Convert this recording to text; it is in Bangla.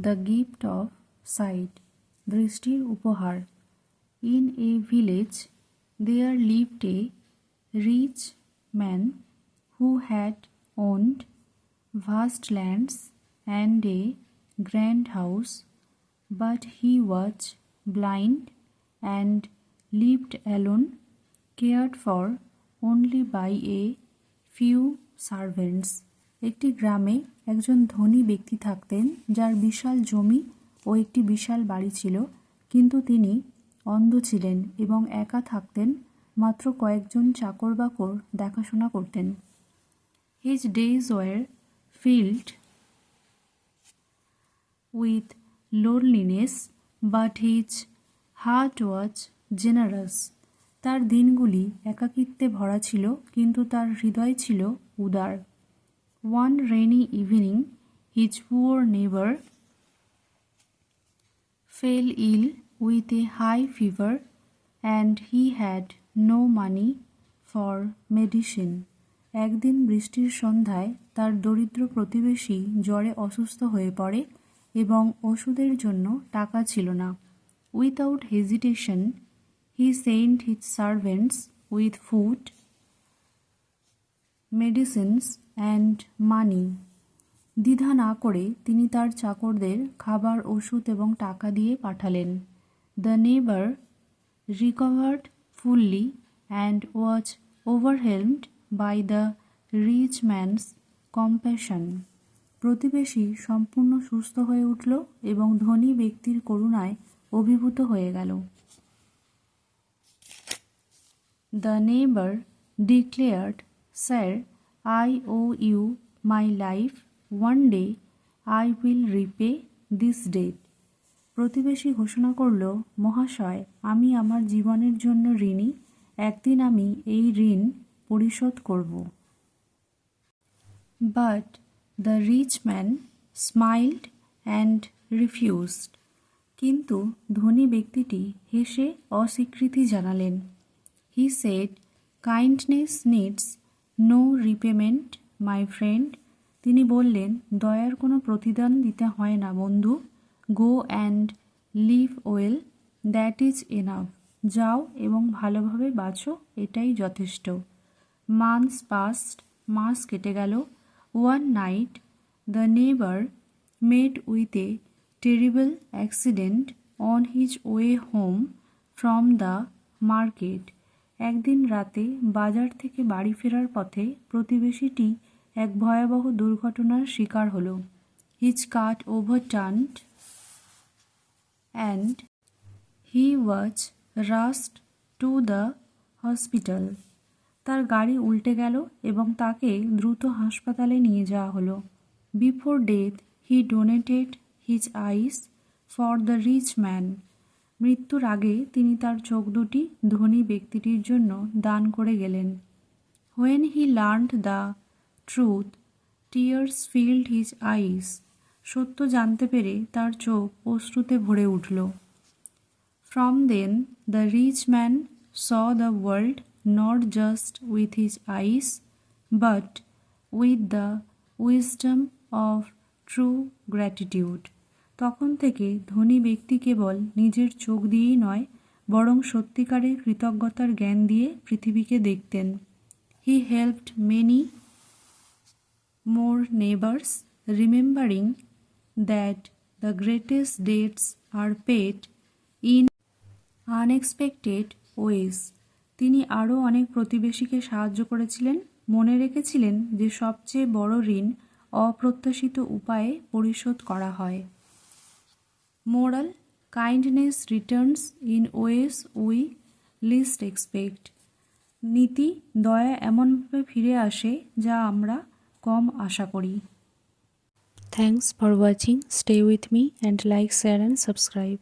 দ্য গিফট অফ সাইট, দৃষ্টির উপহার। In a village there lived a rich man who had owned vast lands and a grand house, but he was blind and lived alone, cared for only by a few servants. একটি গ্রামে একজন ধনী ব্যক্তি থাকতেন যার বিশাল জমি ও একটি বিশাল বাড়ি ছিল, কিন্তু তিনি অন্ধ ছিলেন এবং একা থাকতেন, মাত্র কয়েকজন চাকর বাকর দেখাশোনা করতেন। His days were filled with loneliness, but his heart was generous. তার দিনগুলি একাকিত্বে ভরা ছিল, কিন্তু তার হৃদয় ছিল উদার। One rainy evening, his poor neighbor fell ill with a high fever, and he had no money for medicine. একদিন বৃষ্টির সন্ধ্যায় তার দরিদ্র প্রতিবেশী জ্বরে অসুস্থ হয়ে পড়ে এবং ওষুধের জন্য টাকা ছিল না। Without hesitation he sent his servants with food, medicines and money. দ্বিধা না করে তিনি তার চাকরদের খাবার, ওষুধ এবং টাকা দিয়ে পাঠালেন। The neighbour recovered fully and was overwhelmed by the rich man's compassion. প্রতিবেশী সম্পূর্ণ সুস্থ হয়ে উঠল এবং ধনী ব্যক্তির করুণায় অভিভূত হয়ে গেল। The neighbour declared, sir, I owe you my life, one day I will repay this debt. প্রতিবেশী ঘোষণা করল, মহাশয়, আমি আমার জীবনের জন্য ঋণী, একদিন আমি এই ঋণ পরিশোধ করব। But the rich man smiled and refused. কিন্তু ধনী ব্যক্তিটি হেসে অস্বীকৃতি জানালেন। He said, kindness needs no repayment my friend. তিনি বললেন, দয়ার কোনো প্রতিদান দিতে হয় না বন্ধু। Go and live well, that is enough. যাও এবং ভালোভাবে বাঁচো, এটাই যথেষ্ট। মান্থস পাস্ট, মাস কেটে গেল। One night the neighbour mate with a terrible accident on his way home from the market. একদিন রাতে বাজার থেকে বাড়ি ফেরার পথে প্রতিবেশীটি এক ভয়াবহ দুর্ঘটনার শিকার হল। His cart overturned and he was rushed to the hospital. তার গাড়ি উল্টে গেল এবং তাকে দ্রুত হাসপাতালে নিয়ে যাওয়া হলো। Before death he donated his eyes for the rich man. মৃত্যুর আগে তিনি তার চোখ দুটি ধনী ব্যক্তিটির জন্য দান করে গেলেন। When he learned the truth, tears filled his eyes. সত্য জানতে পেরে তার চোখ অশ্রুতে ভরে উঠল। From then the rich man saw the world not just with his eyes, but with the wisdom of true gratitude. তখন থেকে ধনী ব্যক্তি কেবল নিজের চোখ দিয়েই নয়, বরং সত্যিকারের কৃতজ্ঞতার জ্ঞান দিয়ে পৃথিবীকে দেখতেন। He helped many more neighbors, remembering that the greatest debts are paid in unexpected ways. তিনি আরও অনেক প্রতিবেশীকে সাহায্য করেছিলেন, মনে রেখেছিলেন যে সবচেয়ে বড় ঋণ অপ্রত্যাশিত উপায়ে পরিশোধ করা হয়। Moral, kindness returns in ways we least expect. নীতি, দয়া এমনভাবে ফিরে আসে যা আমরা কম আশা করি। Thanks for watching. Stay with me and like, share and subscribe.